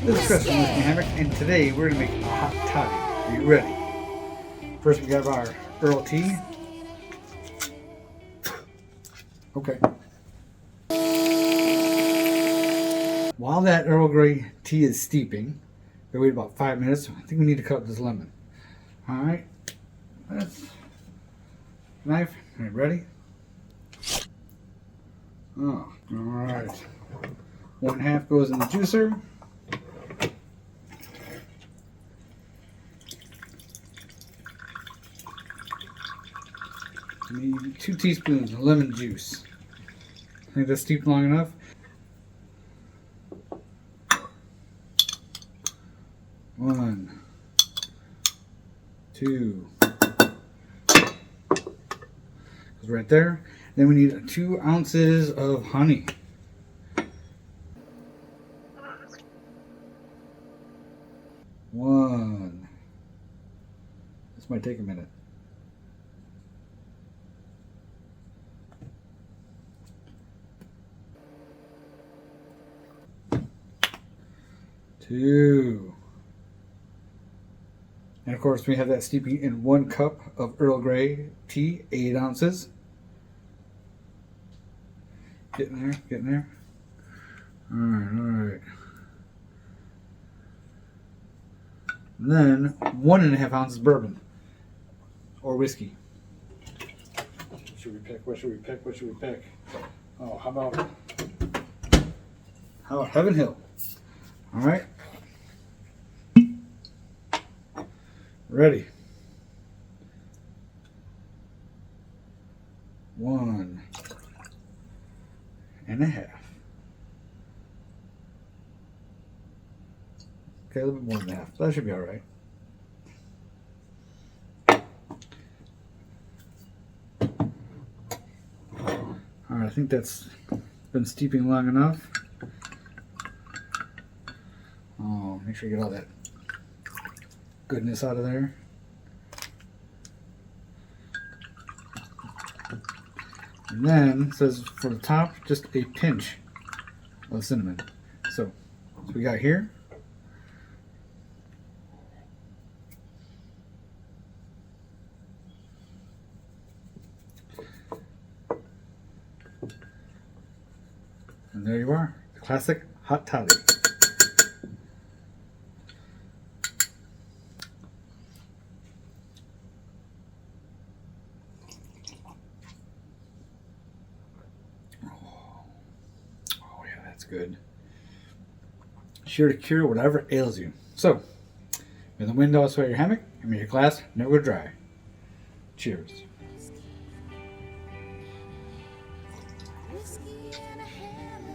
This is Chris from Whiskey Hammock, and today we're going to make a hot toddy. Are you ready? First we have our Earl Tea. Okay. While that Earl Grey Tea is steeping, we wait about 5 minutes. I think we need to cut up this lemon. Alright. Knife. Alright, ready? Oh, alright. 1/2 goes in the juicer. You need 2 teaspoons of lemon juice. I think that's steeped long enough. One, 2, goes right there. Then we need 2 ounces of honey. One. This might take a minute. 2. And of course we have that steeping in 1 cup of Earl Grey tea, 8 ounces. Getting there, getting there. Alright. And then 1.5 ounces bourbon or whiskey. What should we pick? What should we pick? What should we pick? Oh, how about Heaven Hill? Alright. Ready. 1.5. Okay, a little bit more than half. That should be alright. Alright, I think that's been steeping long enough. Oh, make sure you get all that goodness out of there. And then it says for the top, just a pinch of cinnamon. So we got here. And there you are, the classic hot toddy. That's good. Sure to cure whatever ails you. So, may the wind always sway your hammock, and may your glass never go dry. Cheers. Whiskey and a hammock.